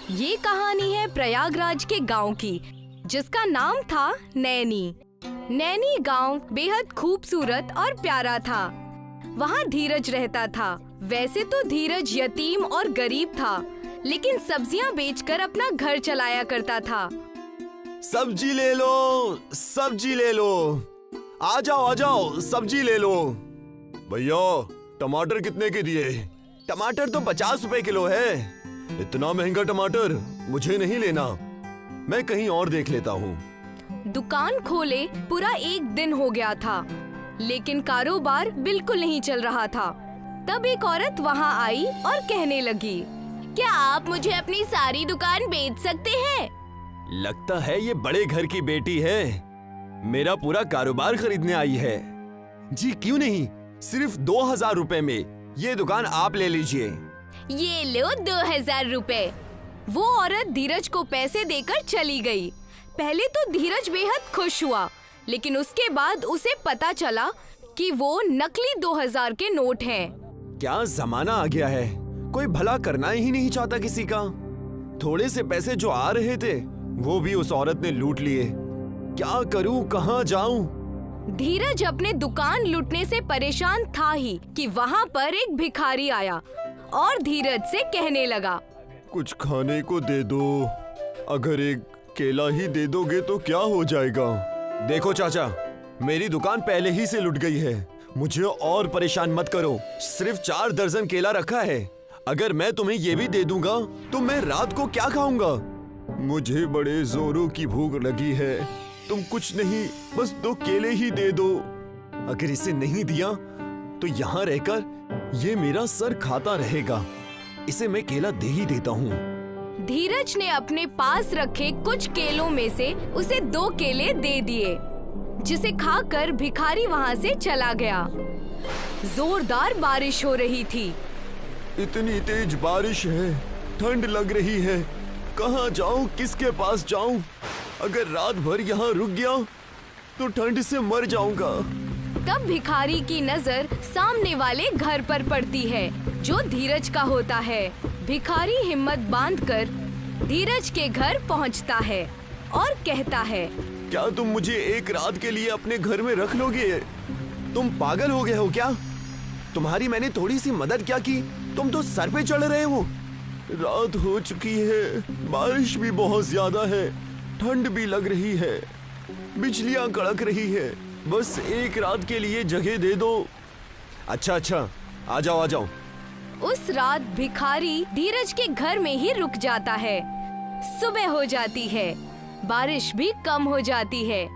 ये कहानी है प्रयागराज के गांव की, जिसका नाम था नैनी। नैनी गांव बेहद खूबसूरत और प्यारा था। वहाँ धीरज रहता था। वैसे तो धीरज यतीम और गरीब था, लेकिन सब्जियाँ बेचकर अपना घर चलाया करता था। सब्जी ले लो, सब्जी ले लो, आ जाओ, सब्जी ले लो। भैया टमाटर कितने के दिए? टमाटर तो 50 रुपए किलो है। इतना महंगा टमाटर मुझे नहीं लेना, मैं कहीं और देख लेता हूँ। दुकान खोले पूरा एक दिन हो गया था, लेकिन कारोबार बिल्कुल नहीं चल रहा था। तब एक औरत वहाँ आई और कहने लगी, क्या आप मुझे अपनी सारी दुकान बेच सकते हैं? लगता है ये बड़े घर की बेटी है, मेरा पूरा कारोबार खरीदने आई है। जी क्यों नहीं, सिर्फ 2000 रुपए में ये दुकान आप ले लीजिए। ये लो 2000 रुपए। वो औरत धीरज को पैसे देकर चली गई। पहले तो धीरज बेहद खुश हुआ, लेकिन उसके बाद उसे पता चला कि वो नकली 2000 के नोट हैं। क्या जमाना आ गया है, कोई भला करना ही नहीं चाहता किसी का। थोड़े से पैसे जो आ रहे थे वो भी उस औरत ने लूट लिए। क्या करूं, कहां जाऊं? धीरज अपने दुकान लूटने से परेशान था ही कि वहाँ पर एक भिखारी आया और धीरज से कहने लगा, कुछ खाने को दे दो, अगर एक केला ही दे दोगे तो क्या हो जाएगा। देखो चाचा, मेरी दुकान पहले ही से लुट गई है, मुझे और परेशान मत करो। सिर्फ 4 दर्जन केला रखा है, अगर मैं तुम्हें ये भी दे दूंगा तो मैं रात को क्या खाऊंगा? मुझे बड़े जोरों की भूख लगी है, तुम कुछ नहीं बस 2 केले ही दे दो। अगर इसे नहीं दिया तो यहाँ रहकर ये मेरा सर खाता रहेगा, इसे मैं केला दे ही देता हूँ। धीरज ने अपने पास रखे कुछ केलों में से उसे 2 केले दे दिए, जिसे खाकर भिखारी वहाँ से चला गया। जोरदार बारिश हो रही थी। इतनी तेज बारिश है, ठंड लग रही है, कहाँ जाऊं, किसके पास जाऊं? अगर रात भर यहाँ रुक गया तो ठंड से मर जाऊंगा। तब भिखारी की नजर सामने वाले घर पर पड़ती है, जो धीरज का होता है। भिखारी हिम्मत बांधकर धीरज के घर पहुँचता है और कहता है, क्या तुम मुझे एक रात के लिए अपने घर में रख लोगे? तुम पागल हो गए हो क्या? तुम्हारी मैंने थोड़ी सी मदद क्या की, तुम तो सर पे चढ़ रहे हो। रात हो चुकी है, बारिश भी बहुत ज्यादा है, ठंड भी लग रही है, बिजलियां कड़क रही है, बस एक रात के लिए जगह दे दो। अच्छा, आ जाओ। उस रात भिखारी धीरज के घर में ही रुक जाता है। सुबह हो जाती है, बारिश भी कम हो जाती है।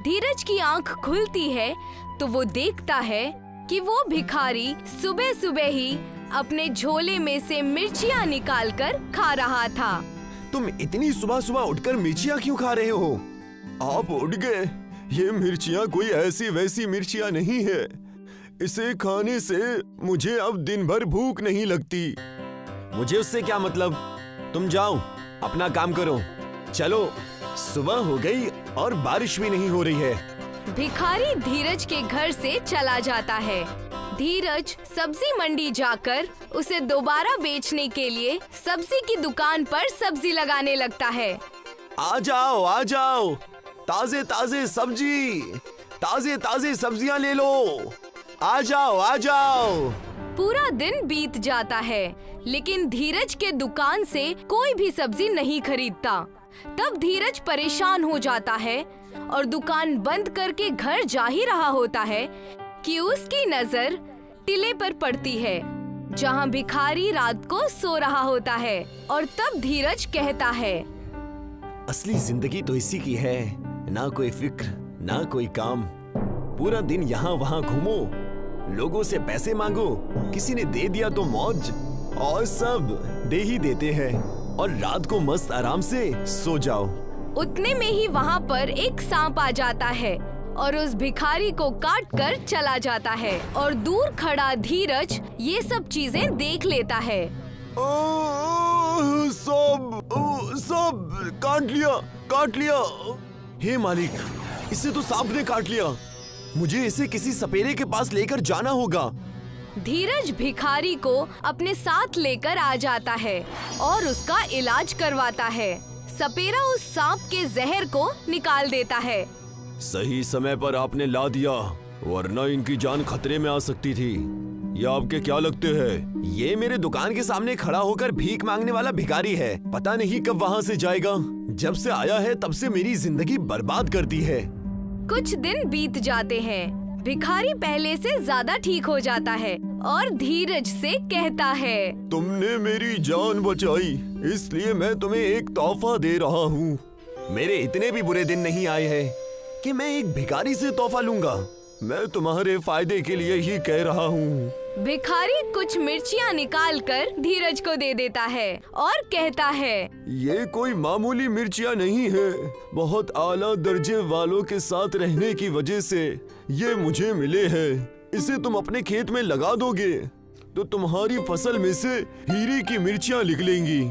धीरज की आंख खुलती है तो वो देखता है कि वो भिखारी सुबह सुबह ही अपने झोले में से मिर्चियाँ निकालकर खा रहा था। तुम इतनी सुबह सुबह उठकर मिर्चियाँ क्यों खा रहे हो? आप उठ गए, ये मिर्चियाँ कोई ऐसी वैसी मिर्चियाँ नहीं है, इसे खाने से मुझे अब दिन भर भूख नहीं लगती। मुझे उससे क्या मतलब, तुम जाओ अपना काम करो। चलो, सुबह हो गई और बारिश भी नहीं हो रही है। भिखारी धीरज के घर से चला जाता है। धीरज सब्जी मंडी जाकर उसे दोबारा बेचने के लिए सब्जी की दुकान पर सब्जी लगाने लगता है। आ जाओ, ताजे ताजे सब्जियां ले लो, आ जाओ। पूरा दिन बीत जाता है, लेकिन धीरज के दुकान से कोई भी सब्जी नहीं खरीदता। तब धीरज परेशान हो जाता है और दुकान बंद करके घर जा ही रहा होता है कि उसकी नजर टिले पर पड़ती है, जहां भिखारी रात को सो रहा होता है। और तब धीरज कहता है, असली जिंदगी तो इसी की है, ना कोई फिक्र ना कोई काम, पूरा दिन यहाँ वहाँ घूमो, लोगों से पैसे मांगो, किसी ने दे दिया तो मौज, और सब दे ही देते हैं, और रात को मस्त आराम से सो जाओ। उतने में ही वहाँ पर एक सांप आ जाता है और उस भिखारी को काट कर चला जाता है। और दूर खड़ा धीरज ये सब चीजें देख लेता है। सब काट लिया। हे मालिक, इसे तो सांप ने काट लिया, मुझे इसे किसी सपेरे के पास लेकर जाना होगा। धीरज भिखारी को अपने साथ लेकर आ जाता है और उसका इलाज करवाता है। सपेरा उस सांप के जहर को निकाल देता है। सही समय पर आपने ला दिया, वरना इनकी जान खतरे में आ सकती थी। ये आपके क्या लगते हैं? ये मेरे दुकान के सामने खड़ा होकर भीख मांगने वाला भिखारी है। पता नहीं कब वहाँ से जाएगा। जब से आया है तब से मेरी जिंदगी बर्बाद कर दी है। कुछ दिन बीत जाते हैं। भिखारी पहले से ज्यादा ठीक हो जाता है और धीरज से कहता है, तुमने मेरी जान बचाई, इसलिए मैं तुम्हें एक तोहफा दे रहा हूँ। मेरे इतने भी बुरे दिन नहीं आए हैं कि मैं एक भिखारी से तोहफा लूंगा। मैं तुम्हारे फायदे के लिए ही कह रहा हूँ। भिखारी कुछ मिर्चियाँ निकाल कर धीरज को दे देता है और कहता है, ये कोई मामूली मिर्चियाँ नहीं है। बहुत आला दर्जे वालों के साथ रहने की वजह से ये मुझे मिले हैं। इसे तुम अपने खेत में लगा दोगे तो तुम्हारी फसल में से हीरे की मिर्चियाँ निकलेंगी।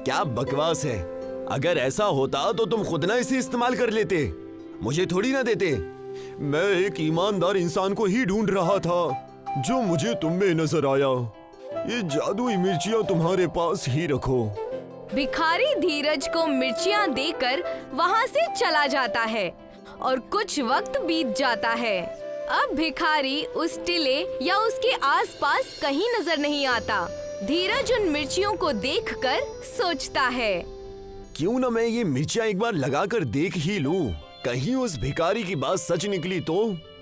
क्या बकवास है। अगर ऐसा होता तो तुम खुद ना इसे इस्तेमाल कर लेते, मुझे थोड़ी ना देते। मैं एक ईमानदार इंसान को ही ढूंढ रहा था जो मुझे तुम में नजर आया। ये जादुई मिर्चियाँ तुम्हारे पास ही रखो। भिखारी धीरज को मिर्चियाँ देकर वहाँ से चला जाता है और कुछ वक्त बीत जाता है। अब भिखारी उस टिले या उसके आसपास कहीं नजर नहीं आता। धीरज उन मिर्चियों को देखकर सोचता है, क्यों न मैं ये मिर्चियाँ एक बार लगाकर देख ही लूं। कहीं उस भिखारी की बात सच निकली तो।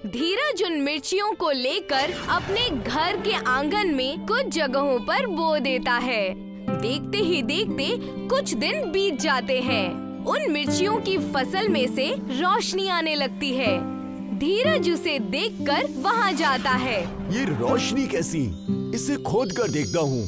धीरज उन मिर्चियों को लेकर अपने घर के आंगन में कुछ जगहों पर बो देता है। देखते ही देखते कुछ दिन बीत जाते हैं। उन मिर्चियों की फसल में से रोशनी आने लगती है। धीरज उसे देखकर वहाँ जाता है। ये रोशनी कैसी? इसे खोद कर देखता हूँ।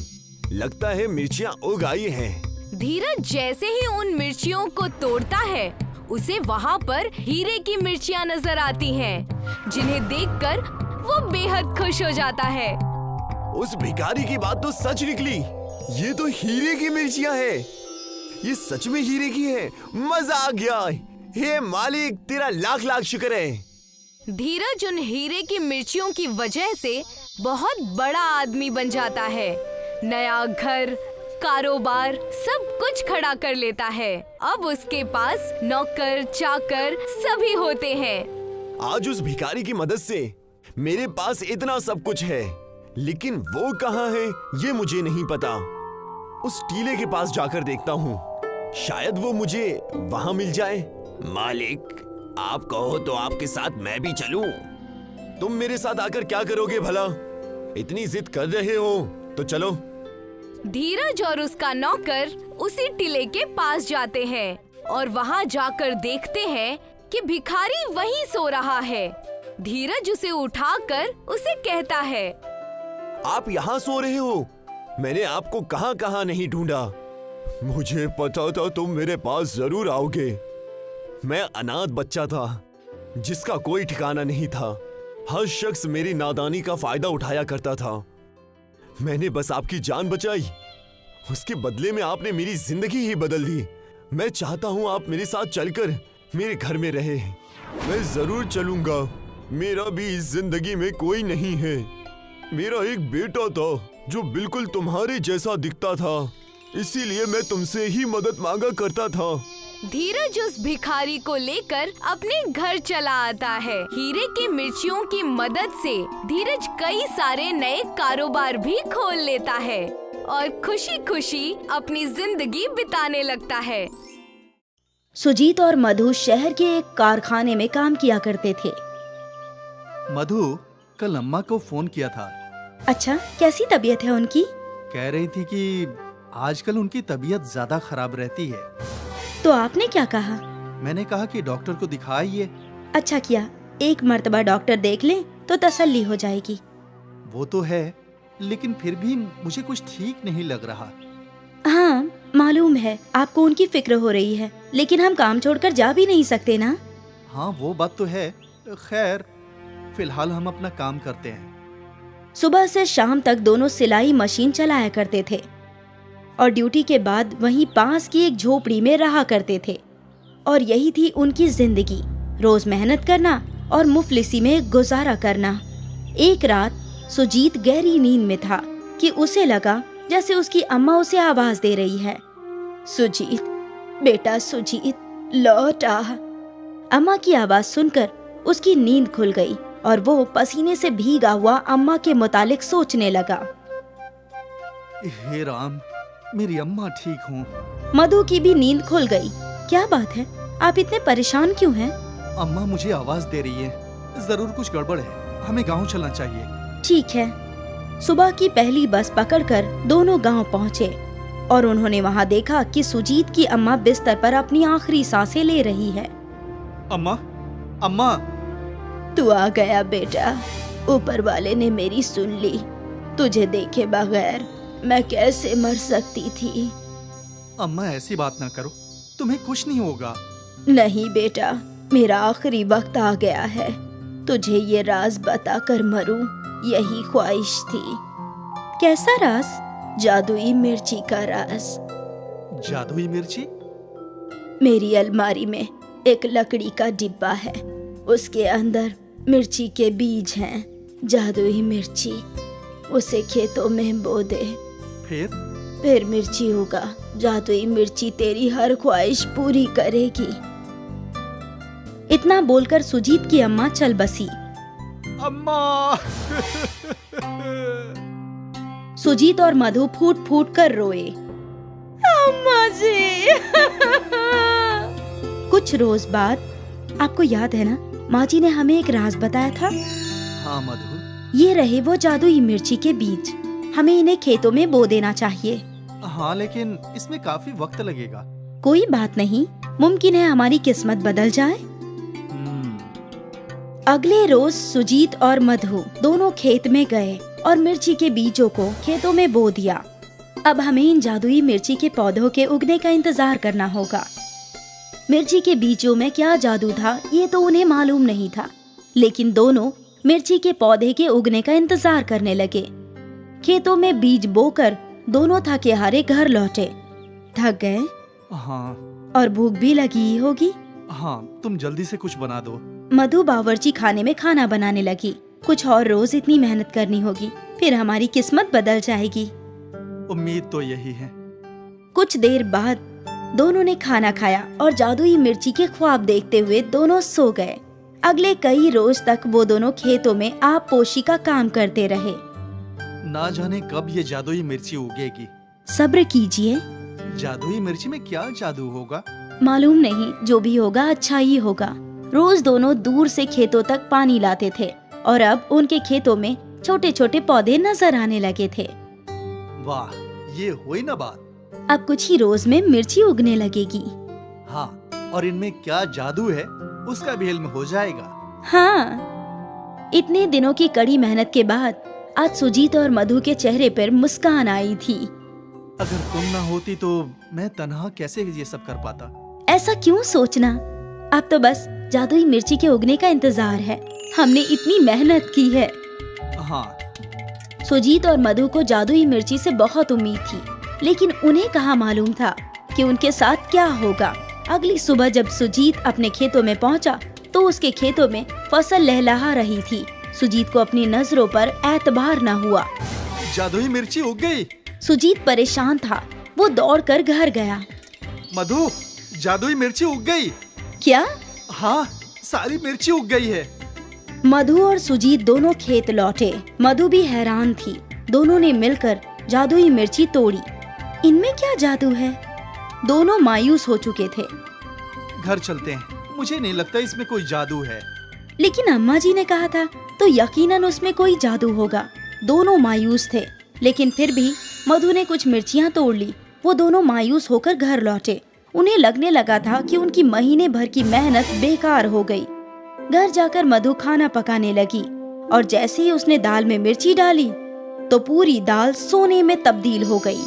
लगता है मिर्चियाँ उग आई हैं। धीरज जैसे ही उन मिर्चियों को तोड़ता है, उसे वहाँ पर हीरे की मिर्चियाँ नजर आती हैं, जिन्हें देखकर वो बेहद खुश हो जाता है। उस भिखारी की बात तो सच निकली। ये तो हीरे की मिर्चियाँ हैं। ये सच में हीरे की है। मजा आ गया। हे मालिक, तेरा लाख लाख शुक्र है। धीरज उन हीरे की मिर्चियों की वजह से बहुत बड़ा आदमी बन जाता है। नया घर, कारोबार सब कुछ खड़ा कर लेता है। अब उसके पास नौकर चाकर सभी होते हैं। आज उस भिखारी की मदद से मेरे पास इतना सब कुछ है, लेकिन वो कहाँ है ये मुझे नहीं पता। उस टीले के पास जाकर देखता हूँ, शायद वो मुझे वहाँ मिल जाए। मालिक, आप कहो तो आपके साथ मैं भी चलूं। तुम मेरे साथ आकर क्या करोगे भला? इतनी जिद कर रहे हो तो चलो। धीरज और उसका नौकर उसी टिले के पास जाते हैं और वहाँ जाकर देखते हैं कि भिखारी वहीं सो रहा है। धीरज उसे उठाकर उसे कहता है, आप यहाँ सो रहे हो? मैंने आपको कहाँ कहाँ नहीं ढूंढा। मुझे पता था तुम मेरे पास जरूर आओगे। मैं अनाथ बच्चा था जिसका कोई ठिकाना नहीं था। हर शख्स मेरी नादानी का फायदा उठाया करता था। मैंने बस आपकी जान बचाई, उसके बदले में आपने मेरी जिंदगी ही बदल दी। मैं चाहता हूँ आप मेरे साथ चलकर मेरे घर में रहे। मैं जरूर चलूंगा। मेरा भी इस जिंदगी में कोई नहीं है। मेरा एक बेटा था जो बिल्कुल तुम्हारे जैसा दिखता था, इसीलिए मैं तुमसे ही मदद मांगा करता था। धीरज उस भिखारी को लेकर अपने घर चला आता है। हीरे की मिर्चियों की मदद से धीरज कई सारे नए कारोबार भी खोल लेता है और खुशी खुशी अपनी जिंदगी बिताने लगता है। सुजीत और मधु शहर के एक कारखाने में काम किया करते थे। मधु, कल अम्मा को फोन किया था। अच्छा, कैसी तबीयत है उनकी? कह रही थी कि आजकल उनकी तबीयत ज्यादा खराब रहती है। तो आपने क्या कहा? मैंने कहा कि डॉक्टर को दिखाइए। अच्छा किया, एक मर्तबा डॉक्टर देख लें तो तसल्ली हो जाएगी। वो तो है, लेकिन फिर भी मुझे कुछ ठीक नहीं लग रहा। हाँ, मालूम है आपको उनकी फिक्र हो रही है, लेकिन हम काम छोड़कर जा भी नहीं सकते ना। हाँ, वो बात तो है। खैर, फिलहाल हम अपना काम करते हैं। सुबह से शाम तक दोनों सिलाई मशीन चलाया करते थे और ड्यूटी के बाद वहीं पास की एक झोपड़ी में रहा करते थे। और यही थी उनकी जिंदगी, रोज मेहनत करना और मुफलिसी में गुजारा करना। एक रात सुजीत गहरी नींद में था कि उसे लगा जैसे उसकी अम्मा उसे आवाज दे रही है, सुजीत, बेटा सुजीत, लौट आ। अम्मा की आवाज सुनकर उसकी नींद खुल गई और वो पसीने से भीगा हुआ अम्मा के मुतालिक सोचने लगा। हे राम, मेरी अम्मा ठीक हों। मधु की भी नींद खुल गई। क्या बात है, आप इतने परेशान क्यों हैं? अम्मा मुझे आवाज दे रही है, जरूर कुछ गड़बड़ है, हमें गांव चलना चाहिए। ठीक है। सुबह की पहली बस पकड़कर दोनों गांव पहुंचे और उन्होंने वहां देखा कि सुजीत की अम्मा बिस्तर पर अपनी आखिरी सांसें ले रही है। अम्मा, अम्मा। तू आ गया बेटा, ऊपर वाले ने मेरी सुन ली। तुझे देखे बगैर मैं कैसे मर सकती थी। अम्मा ऐसी बात ना करो, तुम्हें कुछ नहीं होगा। नहीं बेटा, मेरा आखिरी वक्त आ गया है। तुझे ये राज बताकर मरूं, यही ख्वाहिश थी। कैसा राज? जादुई मिर्ची का राज। जादुई मिर्ची? मेरी अलमारी में एक लकड़ी का डिब्बा है, उसके अंदर मिर्ची के बीज हैं, जादुई मिर्ची। उसे खेतों में बो दे, फिर मिर्ची होगा। जादुई मिर्ची तेरी हर ख्वाहिश पूरी करेगी। इतना बोलकर सुजीत की अम्मा चल बसी। अम्मा। सुजीत और मधु फूट फूट कर रोए। अम्मा जी। कुछ रोज बाद, आपको याद है ना, माँ जी ने हमें एक राज बताया था। हाँ मधु। ये रहे वो जादुई मिर्ची के बीज। हमें इन्हें खेतों में बो देना चाहिए। हाँ, लेकिन इसमें काफी वक्त लगेगा। कोई बात नहीं, मुमकिन है हमारी किस्मत बदल जाए। अगले रोज सुजीत और मधु दोनों खेत में गए और मिर्ची के बीजों को खेतों में बो दिया। अब हमें इन जादुई मिर्ची के पौधों के उगने का इंतजार करना होगा। मिर्ची के बीजों में क्या जादू था ये तो उन्हें मालूम नहीं था, लेकिन दोनों मिर्ची के पौधे के उगने का इंतजार करने लगे। खेतों में बीज बोकर दोनों थके हारे घर लौटे। थक गए? हाँ। और भूख भी लगी ही होगी। हाँ, तुम जल्दी से कुछ बना दो। मधु बावर्ची खाने में खाना बनाने लगी। कुछ और रोज इतनी मेहनत करनी होगी, फिर हमारी किस्मत बदल जाएगी। उम्मीद तो यही है। कुछ देर बाद दोनों ने खाना खाया और जादुई मिर्ची के ख्वाब देखते हुए दोनों सो गए। अगले कई रोज तक वो दोनों खेतों में आप पोशी का काम करते रहे। ना जाने कब ये जादुई मिर्ची उगेगी। सब्र कीजिए। जादुई मिर्ची में क्या जादू होगा? मालूम नहीं, जो भी होगा अच्छा ही होगा। रोज दोनों दूर से खेतों तक पानी लाते थे और अब उनके खेतों में छोटे छोटे पौधे नजर आने लगे थे। वाह, ये हुई ना बात। अब कुछ ही रोज में मिर्ची उगने लगेगी। हाँ, और इनमें क्या जादू है उसका भी इल्म हो जाएगा। हाँ, इतने दिनों की कड़ी मेहनत के बाद आज सुजीत और मधु के चेहरे पर मुस्कान आई थी। अगर तुम ना होती तो मैं तन्हा कैसे ये सब कर पाता। ऐसा क्यों सोचना, अब तो बस जादुई मिर्ची के उगने का इंतजार है। हमने इतनी मेहनत की है। हाँ। सुजीत और मधु को जादुई मिर्ची से बहुत उम्मीद थी, लेकिन उन्हें कहाँ मालूम था कि उनके साथ क्या होगा। अगली सुबह जब सुजीत अपने खेतों में पहुंचा तो उसके खेतों में फसल लहलहा रही थी। सुजीत को अपनी नजरों पर एतबार न हुआ। जादुई मिर्ची उग गई। सुजीत परेशान था। वो दौड़कर घर गया। मधु, जादुई मिर्ची उग गई। क्या? हाँ, सारी मिर्ची उग गई है। मधु और सुजीत दोनों खेत लौटे। मधु भी हैरान थी। दोनों ने मिलकर जादुई मिर्ची तोड़ी। इनमें क्या जादू है? दोनों मायूस हो चुके थे। घर चलते हैं, मुझे नहीं लगता इसमें कोई जादू है। लेकिन अम्मा जी ने कहा था तो यकीनन उसमें कोई जादू होगा। दोनों मायूस थे, लेकिन फिर भी मधु ने कुछ मिर्चियां तोड़ ली। वो दोनों मायूस होकर घर लौटे। उन्हें लगने लगा था कि उनकी महीने भर की मेहनत बेकार हो गई। घर जाकर मधु खाना पकाने लगी और जैसे ही उसने दाल में मिर्ची डाली तो पूरी दाल सोने में तब्दील हो गई।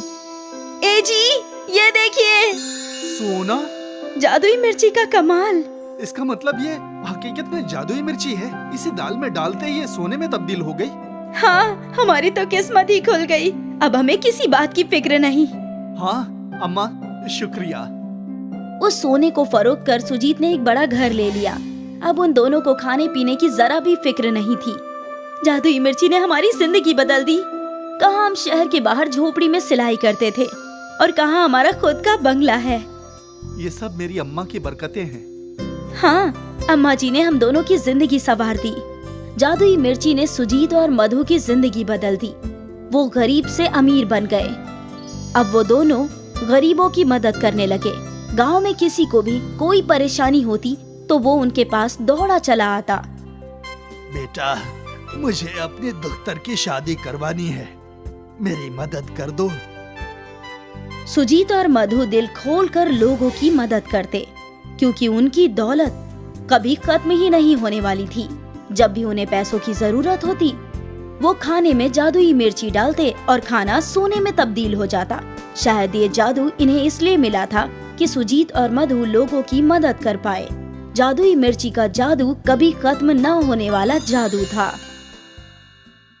ए जी, ये देखिए, सोना? जादुई मिर्ची का कमाल। इसका मतलब ये हकीकत में जादुई मिर्ची है। इसे दाल में डालते ही ये सोने में तब्दील हो गई। हाँ, हमारी तो किस्मत ही खुल गई। अब हमें किसी बात की फिक्र नहीं। हाँ अम्मा, शुक्रिया। उस सोने को फरोख्त कर सुजीत ने एक बड़ा घर ले लिया। अब उन दोनों को खाने पीने की जरा भी फिक्र नहीं थी। जादुई मिर्ची ने हमारी जिंदगी बदल दी। कहाँ हम शहर के बाहर झोपड़ी में सिलाई करते थे और कहाँ हमारा खुद का बंगला है। ये सब मेरी अम्मा की बरकतें हैं। हाँ, अम्मा जी ने हम दोनों की जिंदगी संवार दी। जादुई मिर्ची ने सुजीत और मधु की जिंदगी बदल दी। वो गरीब से अमीर बन गए। अब वो दोनों गरीबों की मदद करने लगे। गांव में किसी को भी कोई परेशानी होती तो वो उनके पास दौड़ा चला आता। बेटा, मुझे अपने दुख्तर की शादी करवानी है, मेरी मदद कर दो। सुजीत और मधु दिल खोलकर लोगों की मदद करते, क्योंकि उनकी दौलत कभी खत्म ही नहीं होने वाली थी। जब भी उन्हें पैसों की जरूरत होती, वो खाने में जादुई मिर्ची डालते और खाना सोने में तब्दील हो जाता। शायद ये जादू इन्हें इसलिए मिला था कि सुजीत और मधु लोगों की मदद कर पाए। जादुई मिर्ची का जादू कभी खत्म न होने वाला जादू था।